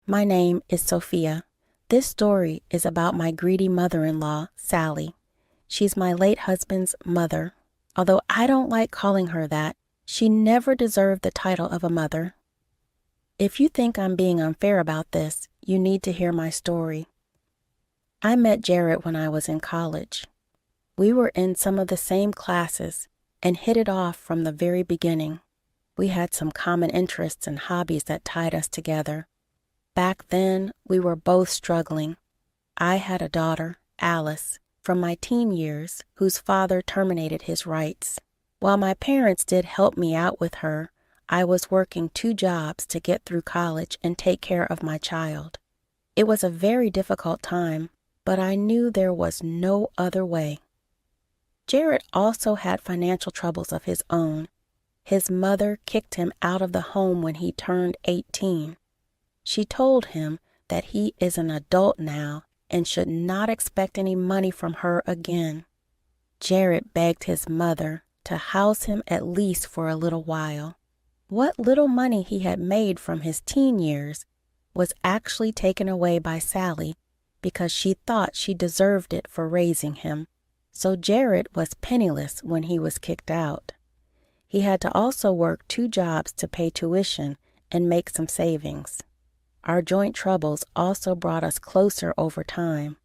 My name is Sophia. This story is about my greedy mother-in-law, Sally. She's my late husband's mother. Although I don't like calling her that, she never deserved the title of a mother. If you think I'm being unfair about this, you need to hear my story. I met Jared when I was in college. We were in some of the same classes and hit it off from the very beginning. We had some common interests and hobbies that tied us together. Back then, we were both struggling. I had a daughter, Alice, from my teen years, whose father terminated his rights. While my parents did help me out with her, I was working 2 jobs to get through college and take care of my child. It was a very difficult time, but I knew there was no other way. Jared also had financial troubles of his own. His mother kicked him out of the home when he turned 18. She told him that he is an adult now and should not expect any money from her again. Jared begged his mother to house him at least for a little while. What little money he had made from his teen years was actually taken away by Sally because she thought she deserved it for raising him. So Jared was penniless when he was kicked out. He had to also work 2 jobs to pay tuition and make some savings. Our joint troubles also brought us closer over time.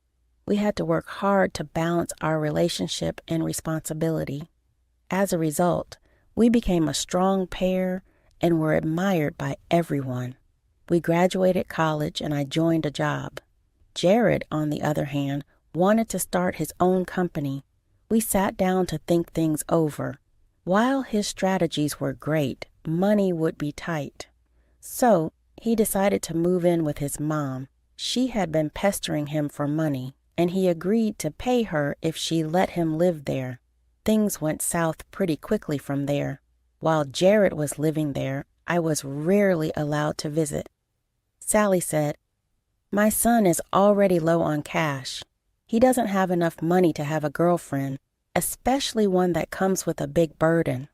We had to work hard to balance our relationship and responsibility. As a result, we became a strong pair and were admired by everyone. We graduated college and I joined a job. Jared, on the other hand, wanted to start his own company. We sat down to think things over. While his strategies were great, money would be tight. So, he decided to move in with his mom. She had been pestering him for money, and he agreed to pay her if she let him live there. Things went south pretty quickly from there. While Jared was living there, I was rarely allowed to visit. Sally said, "My son is already low on cash. He doesn't have enough money to have a girlfriend, especially one that comes with a big burden."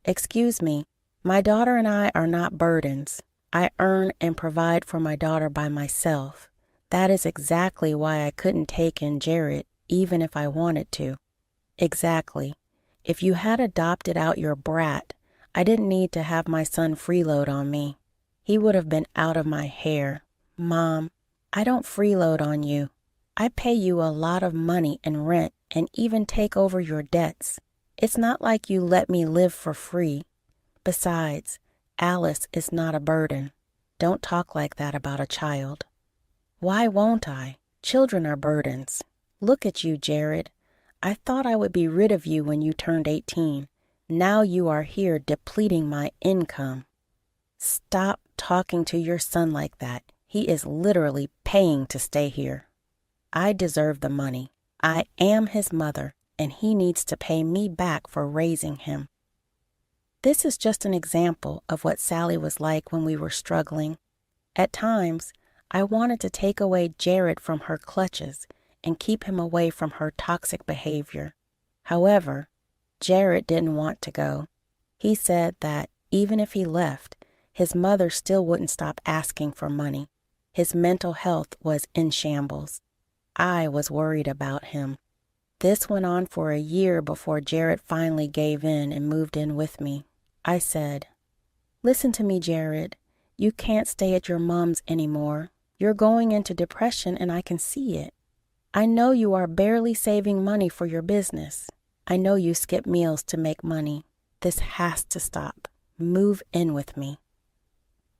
Excuse me, my daughter and I are not burdens. I earn and provide for my daughter by myself. That is exactly why I couldn't take in Jared, even if I wanted to. Exactly. If you had adopted out your brat, I didn't need to have my son freeload on me. He would have been out of my hair. Mom, I don't freeload on you. I pay you a lot of money and rent and even take over your debts. It's not like you let me live for free. Besides, Alice is not a burden. Don't talk like that about a child. Why won't I? Children are burdens. Look at you, Jared. I thought I would be rid of you when you turned 18. Now you are here depleting my income. Stop talking to your son like that. He is literally paying to stay here. I deserve the money. I am his mother, and he needs to pay me back for raising him. This is just an example of what Sally was like when we were struggling. At times, I wanted to take away Jared from her clutches and keep him away from her toxic behavior. However, Jared didn't want to go. He said that even if he left, his mother still wouldn't stop asking for money. His mental health was in shambles. I was worried about him. This went on for a year before Jared finally gave in and moved in with me. I said, "Listen to me, Jared. You can't stay at your mom's anymore. You're going into depression and I can see it. I know you are barely saving money for your business. I know you skip meals to make money. This has to stop. Move in with me."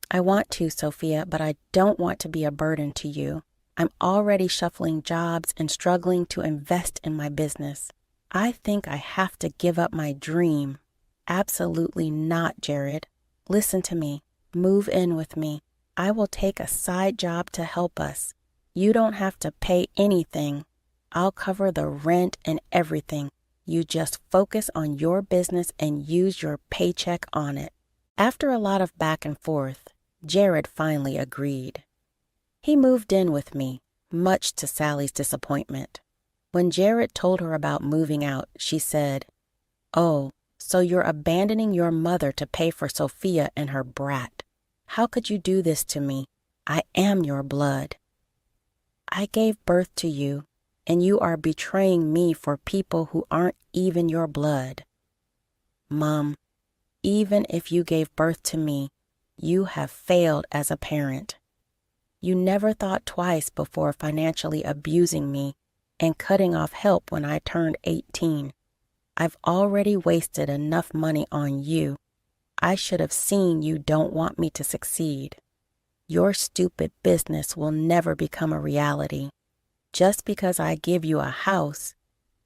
"I want to, Sophia, but I don't want to be a burden to you. I'm already shuffling jobs and struggling to invest in my business. I think I have to give up my dream." "Absolutely not, Jared. Listen to me. Move in with me. I will take a side job to help us. You don't have to pay anything. I'll cover the rent and everything. You just focus on your business and use your paycheck on it." After a lot of back and forth, Jared finally agreed. He moved in with me, much to Sally's disappointment. When Jared told her about moving out, she said, "Oh, so you're abandoning your mother to pay for Sophia and her brat. How could you do this to me? I am your blood. I gave birth to you, and you are betraying me for people who aren't even your blood. Mom, even if you gave birth to me, you have failed as a parent. You never thought twice before financially abusing me and cutting off help when I turned 18. I've already wasted enough money on you. I should have seen you don't want me to succeed. Your stupid business will never become a reality. Just because I give you a house,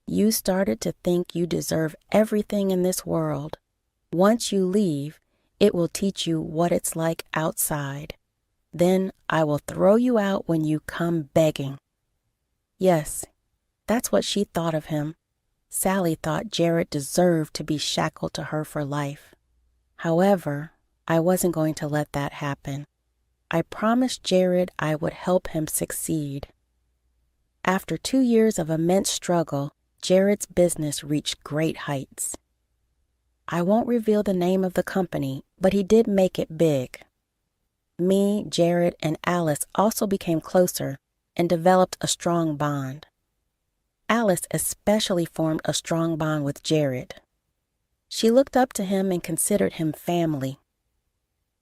you started to think you deserve everything in this world. Once you leave, it will teach you what it's like outside. Then I will throw you out when you come begging. Yes, that's what she thought of him. Sally thought Jared deserved to be shackled to her for life. However, I wasn't going to let that happen. I promised Jared I would help him succeed. After 2 years of immense struggle, Jared's business reached great heights. I won't reveal the name of the company, but he did make it big. Me, Jared, and Alice also became closer and developed a strong bond. Alice especially formed a strong bond with Jared. She looked up to him and considered him family.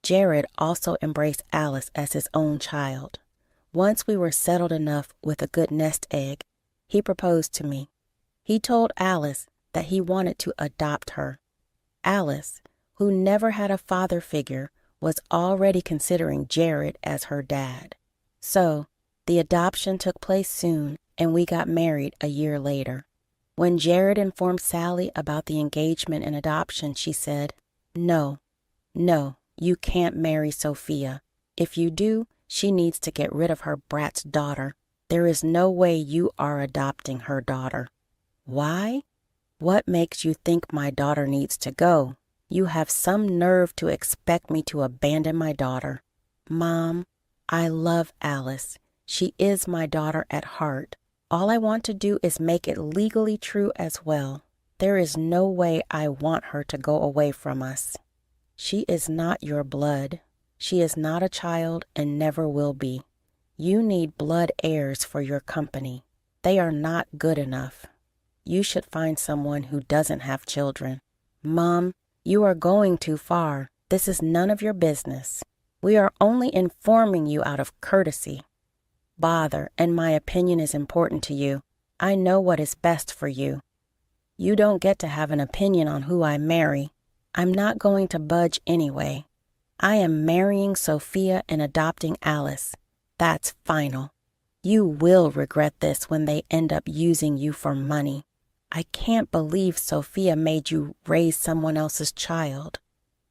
Jared also embraced Alice as his own child. Once we were settled enough with a good nest egg, he proposed to me. He told Alice that he wanted to adopt her. Alice, who never had a father figure, was already considering Jared as her dad. So, the adoption took place soon, and we got married a year later. When Jared informed Sally about the engagement and adoption, she said, No, you can't marry Sophia. If you do, she needs to get rid of her brat's daughter. There is no way you are adopting her daughter." "Why? What makes you think my daughter needs to go? You have some nerve to expect me to abandon my daughter." "Mom, I love Alice. She is my daughter at heart. All I want to do is make it legally true as well. There is no way I want her to go away from us. She is not your blood. She is not a child and never will be. You need blood heirs for your company. They are not good enough. You should find someone who doesn't have children." "Mom, you are going too far. This is none of your business. We are only informing you out of courtesy." "Bother, and my opinion is important to you. I know what is best for you. You don't get to have an opinion on who I marry. I'm not going to budge anyway. I am marrying Sophia and adopting Alice. That's final. You will regret this when they end up using you for money. I can't believe Sophia made you raise someone else's child."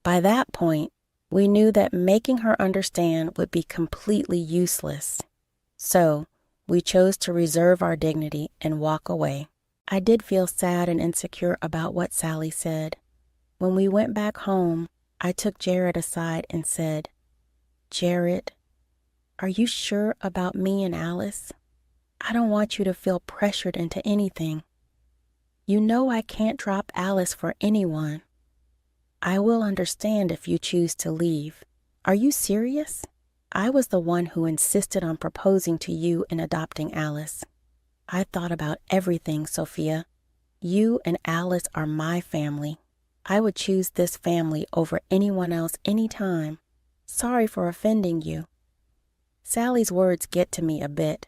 By that point, we knew that making her understand would be completely useless. So, we chose to reserve our dignity and walk away. I did feel sad and insecure about what Sally said. When we went back home, I took Jared aside and said, "Jared, are you sure about me and Alice? I don't want you to feel pressured into anything. You know I can't drop Alice for anyone. I will understand if you choose to leave. Are you serious? I was the one who insisted on proposing to you and adopting Alice. I thought about everything, Sophia. You and Alice are my family. I would choose this family over anyone else anytime. Sorry for offending you." Sally's words get to me a bit.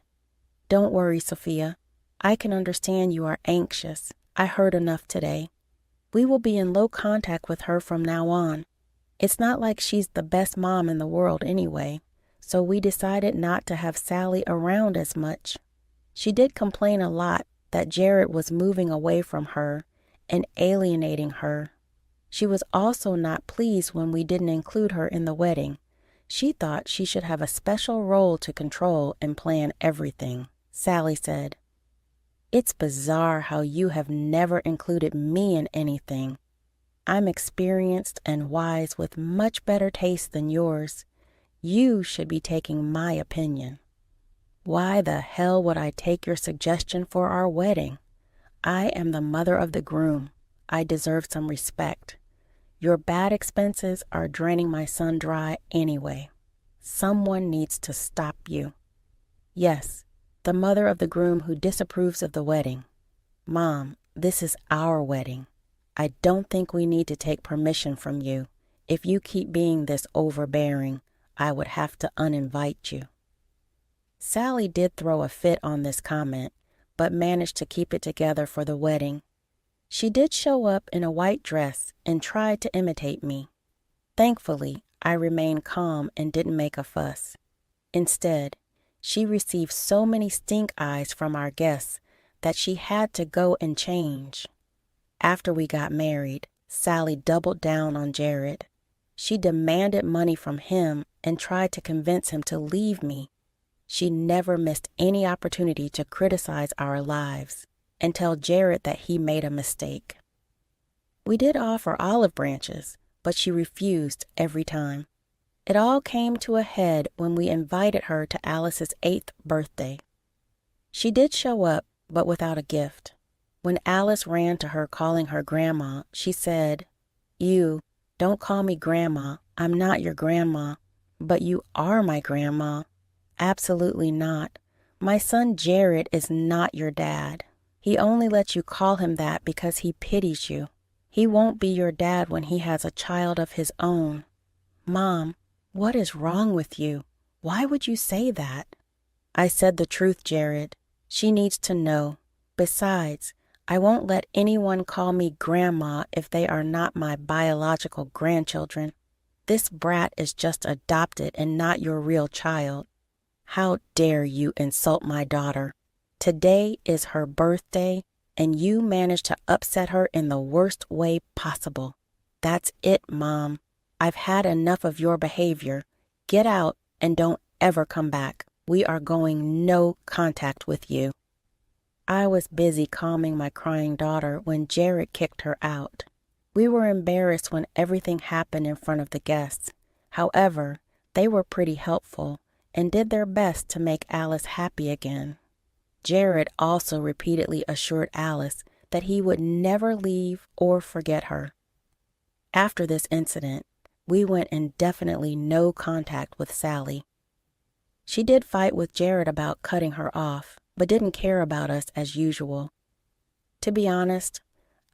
"Don't worry, Sophia. I can understand you are anxious. I heard enough today. We will be in low contact with her from now on. It's not like she's the best mom in the world anyway, so we decided not to have Sally around as much. She did complain a lot that Jared was moving away from her and alienating her. She was also not pleased when we didn't include her in the wedding. She thought she should have a special role to control and plan everything." Sally said, "It's bizarre how you have never included me in anything. I'm experienced and wise with much better taste than yours. You should be taking my opinion." "Why the hell would I take your suggestion for our wedding? I am the mother of the groom. I deserve some respect. Your bad expenses are draining my son dry anyway." Someone needs to stop you. Yes, the mother of the groom who disapproves of the wedding. Mom, this is our wedding. I don't think we need to take permission from you. If you keep being this overbearing, I would have to uninvite you. Sally did throw a fit on this comment, but managed to keep it together for the wedding. She did show up in a white dress and tried to imitate me. Thankfully, I remained calm and didn't make a fuss. Instead, she received so many stink eyes from our guests that she had to go and change. After we got married, Sally doubled down on Jared. She demanded money from him and tried to convince him to leave me. She never missed any opportunity to criticize our lives and tell Jared that he made a mistake. We did offer olive branches, but she refused every time. It all came to a head when we invited her to Alice's 8th birthday. She did show up, but without a gift. When Alice ran to her calling her grandma, she said, "You, don't call me grandma. I'm not your grandma." "But you are my grandma." "Absolutely not. My son Jared is not your dad. He only lets you call him that because he pities you. He won't be your dad when he has a child of his own." "Mom, what is wrong with you? Why would you say that?" "I said the truth, Jared. She needs to know. Besides, I won't let anyone call me grandma if they are not my biological grandchildren. This brat is just adopted and not your real child. How dare you insult my daughter? Today is her birthday, and you managed to upset her in the worst way possible. That's it, Mom. I've had enough of your behavior. Get out and don't ever come back. We are going no contact with you." I was busy calming my crying daughter when Jared kicked her out. We were embarrassed when everything happened in front of the guests. However, they were pretty helpful and did their best to make Alice happy again. Jared also repeatedly assured Alice that he would never leave or forget her. After this incident, we went in definitely no contact with Sally. She did fight with Jared about cutting her off, but didn't care about us as usual. To be honest,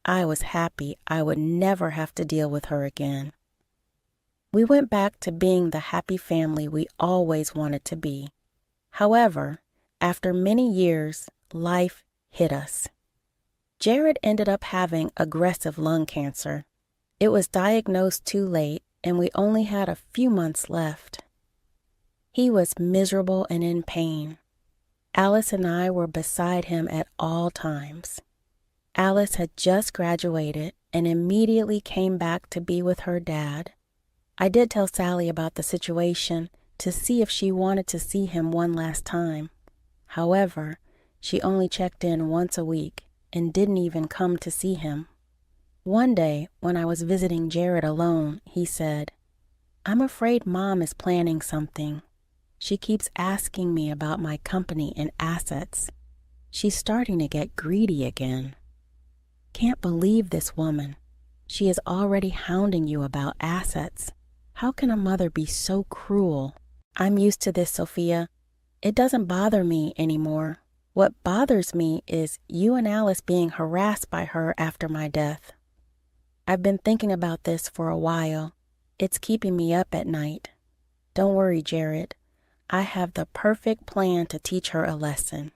I was happy I would never have to deal with her again. We went back to being the happy family we always wanted to be. However, after many years, life hit us. Jared ended up having aggressive lung cancer. It was diagnosed too late, and we only had a few months left. He was miserable and in pain. Alice and I were beside him at all times. Alice had just graduated and immediately came back to be with her dad. I did tell Sally about the situation to see if she wanted to see him one last time. However, she only checked in once a week and didn't even come to see him. One day, when I was visiting Jared alone, he said, "I'm afraid Mom is planning something. She keeps asking me about my company and assets. She's starting to get greedy again. Can't believe this woman. She is already hounding you about assets. How can a mother be so cruel?" "I'm used to this, Sophia. It doesn't bother me anymore. What bothers me is you and Alice being harassed by her after my death. I've been thinking about this for a while. It's keeping me up at night. Don't worry, Jared. I have the perfect plan to teach her a lesson.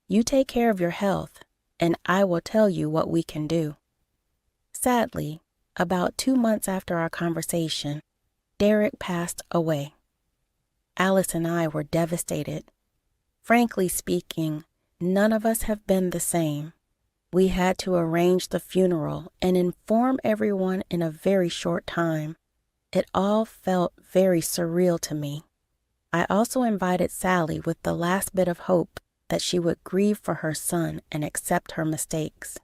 You take care of your health, and I will tell you what we can do." Sadly, about 2 months after our conversation, Derek passed away. Alice and I were devastated. Frankly speaking, none of us have been the same. We had to arrange the funeral and inform everyone in a very short time. It all felt very surreal to me. I also invited Sally with the last bit of hope that she would grieve for her son and accept her mistakes.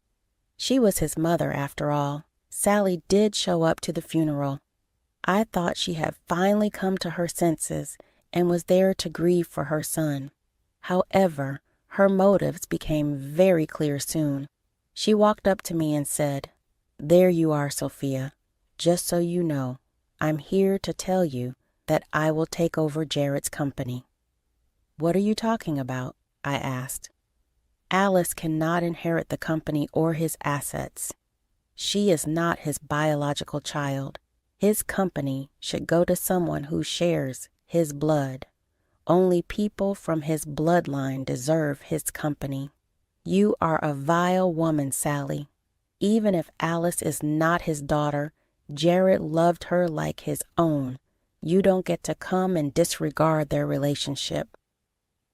She was his mother, after all. Sally did show up to the funeral. I thought she had finally come to her senses and was there to grieve for her son. However, her motives became very clear soon. She walked up to me and said, "There you are, Sophia. Just so you know, I'm here to tell you that I will take over Jared's company." "What are you talking about?" I asked. "Alice cannot inherit the company or his assets. She is not his biological child. His company should go to someone who shares his blood. Only people from his bloodline deserve his company. You are a vile woman, Sally. Even if Alice is not his daughter, Jared loved her like his own. You don't get to come and disregard their relationship.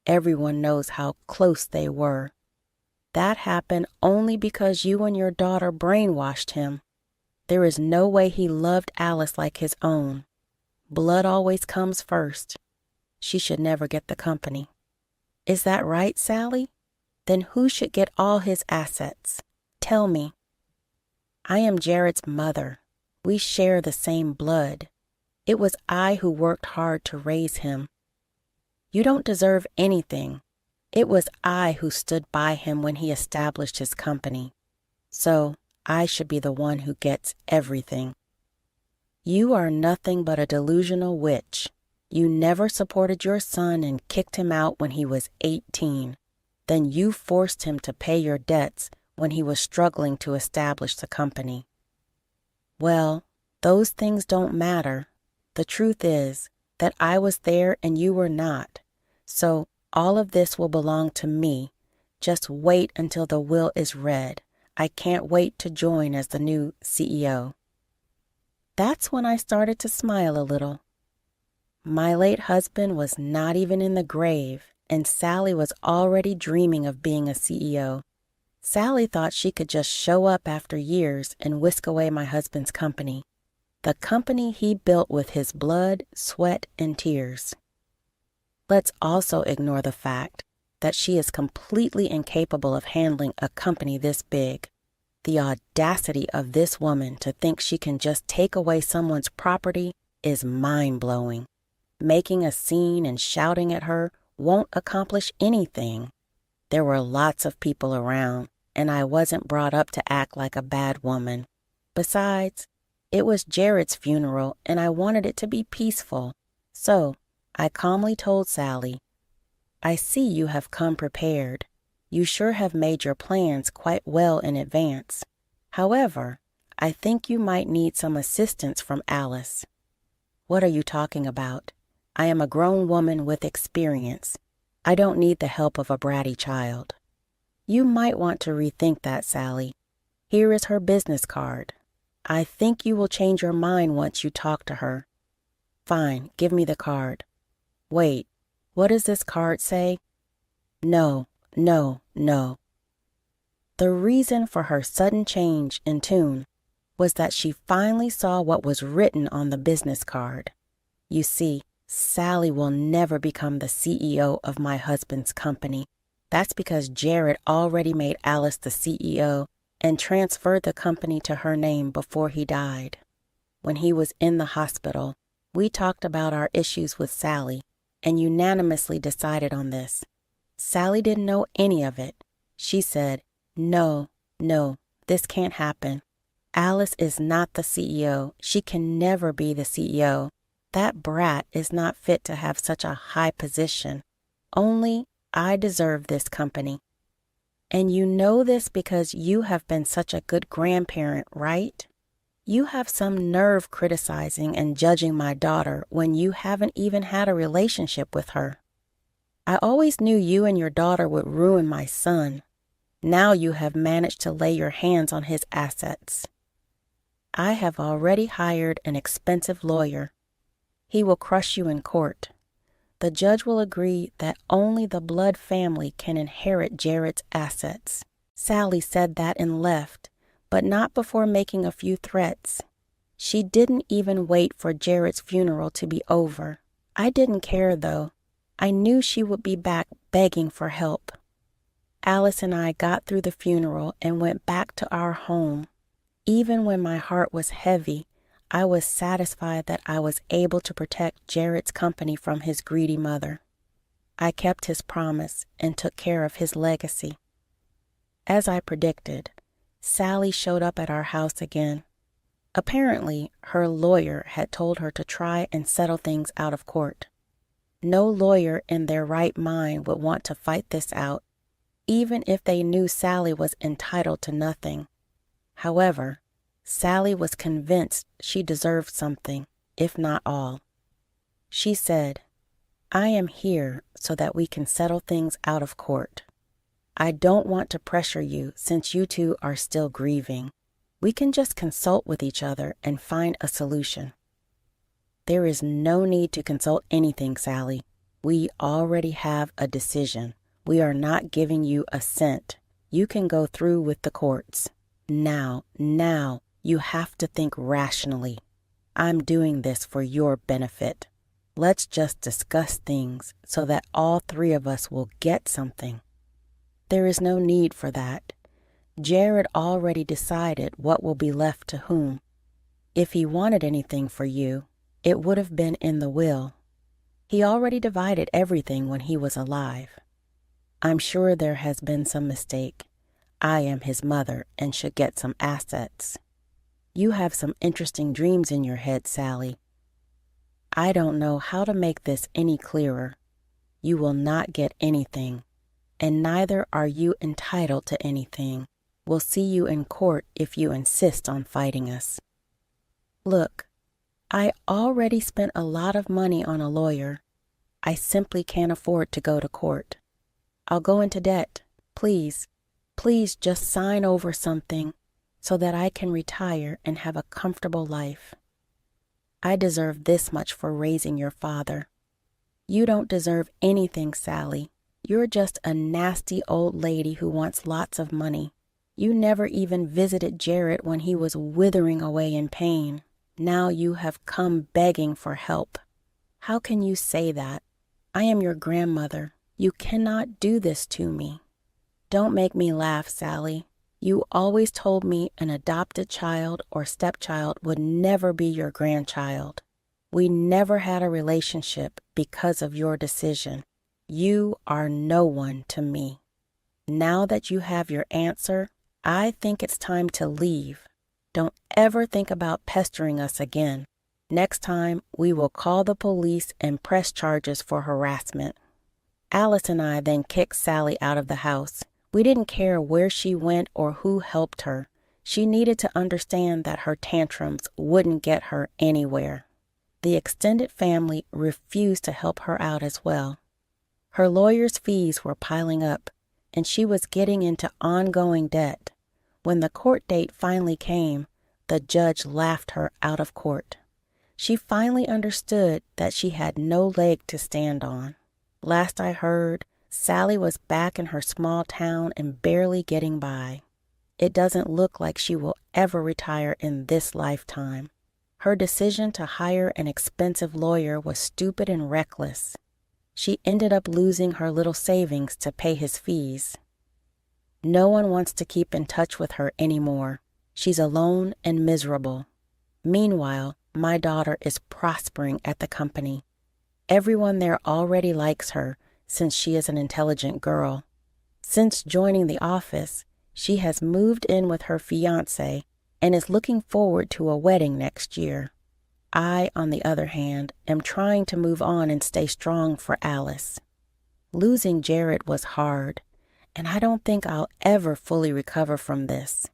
Everyone knows how close they were. That happened only because you and your daughter brainwashed him. There is no way he loved Alice like his own. Blood always comes first. She should never get the company." "Is that right, Sally? Then who should get all his assets? Tell me." "I am Jared's mother. We share the same blood. It was I who worked hard to raise him. You don't deserve anything. It was I who stood by him when he established his company. So I should be the one who gets everything. You are nothing but a delusional witch. You never supported your son and kicked him out when he was 18. Then you forced him to pay your debts when he was struggling to establish the company. Well, those things don't matter. The truth is that I was there and you were not. So all of this will belong to me. Just wait until the will is read. I can't wait to join as the new CEO." That's when I started to smile a little. My late husband was not even in the grave, and Sally was already dreaming of being a CEO. Sally thought she could just show up after years and whisk away my husband's company, the company he built with his blood, sweat, and tears. Let's also ignore the fact that she is completely incapable of handling a company this big. The audacity of this woman to think she can just take away someone's property is mind-blowing. Making a scene and shouting at her won't accomplish anything. There were lots of people around, and I wasn't brought up to act like a bad woman. Besides, it was Jared's funeral, and I wanted it to be peaceful. So I calmly told Sally, "I see you have come prepared. You sure have made your plans quite well in advance. However, I think you might need some assistance from Alice." "What are you talking about? I am a grown woman with experience. I don't need the help of a bratty child." "You might want to rethink that, Sally. Here is her business card. I think you will change your mind once you talk to her." "Fine, give me the card." "Wait, what does this card say?" No. The reason for her sudden change in tune was that she finally saw what was written on the business card. You see, Sally will never become the CEO of my husband's company. That's because Jared already made Alice the CEO and transferred the company to her name before he died. When he was in the hospital, we talked about our issues with Sally and unanimously decided on this. Sally didn't know any of it. She said, No, this can't happen. Alice is not the CEO. She can never be the CEO. That brat is not fit to have such a high position. Only I deserve this company. And you know this because you have been such a good grandparent, right? You have some nerve criticizing and judging my daughter when you haven't even had a relationship with her. I always knew you and your daughter would ruin my son. Now you have managed to lay your hands on his assets. I have already hired an expensive lawyer. He will crush you in court. The judge will agree that only the blood family can inherit Jared's assets. Sally said that and left, but not before making a few threats. She didn't even wait for Jared's funeral to be over. I didn't care, though. I knew she would be back begging for help. Alice and I got through the funeral and went back to our home. Even when my heart was heavy, I was satisfied that I was able to protect Jared's company from his greedy mother. I kept his promise and took care of his legacy. As I predicted, Sally showed up at our house again. Apparently, her lawyer had told her to try and settle things out of court. No lawyer in their right mind would want to fight this out, even if they knew Sally was entitled to nothing. However, Sally was convinced she deserved something, if not all. She said, "I am here so that we can settle things out of court. I don't want to pressure you since you two are still grieving. We can just consult with each other and find a solution." "There is no need to consult anything, Sally. We already have a decision. We are not giving you a cent. You can go through with the courts. Now, you have to think rationally. I'm doing this for your benefit. Let's just discuss things so that all three of us will get something." "There is no need for that. Jared already decided what will be left to whom. If he wanted anything for you, it would have been in the will. He already divided everything when he was alive. I'm sure there has been some mistake. I am his mother and should get some assets. You have some interesting dreams in your head, Sally. I don't know how to make this any clearer. You will not get anything, and neither are you entitled to anything. We'll see you in court if you insist on fighting us." "Look, I already spent a lot of money on a lawyer. I simply can't afford to go to court. I'll go into debt. Please just sign over something so that I can retire and have a comfortable life. I deserve this much for raising your father. You don't deserve anything, Sally. You're just a nasty old lady who wants lots of money. You never even visited Jared when he was withering away in pain. Now you have come begging for help. How can you say that? I am your grandmother. You cannot do this to me. Don't make me laugh, Sally. You always told me an adopted child or stepchild would never be your grandchild. We never had a relationship because of your decision. You are no one to me. Now that you have your answer, I think it's time to leave. Don't ever think about pestering us again. Next time, we will call the police and press charges for harassment." Alice and I then kicked Sally out of the house. We didn't care where she went or who helped her. She needed to understand that her tantrums wouldn't get her anywhere. The extended family refused to help her out as well. Her lawyer's fees were piling up, and she was getting into ongoing debt. When the court date finally came, the judge laughed her out of court. She finally understood that she had no leg to stand on. Last I heard, Sally was back in her small town and barely getting by. It doesn't look like she will ever retire in this lifetime. Her decision to hire an expensive lawyer was stupid and reckless. She ended up losing her little savings to pay his fees. No one wants to keep in touch with her anymore. She's alone and miserable. Meanwhile, my daughter is prospering at the company. Everyone there already likes her since she is an intelligent girl. Since joining the office, she has moved in with her fiancé and is looking forward to a wedding next year. I, on the other hand, am trying to move on and stay strong for Alice. Losing Jared was hard, and I don't think I'll ever fully recover from this.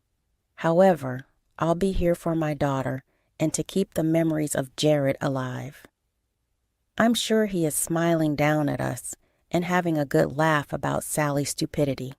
However, I'll be here for my daughter and to keep the memories of Jared alive. I'm sure he is smiling down at us and having a good laugh about Sally's stupidity.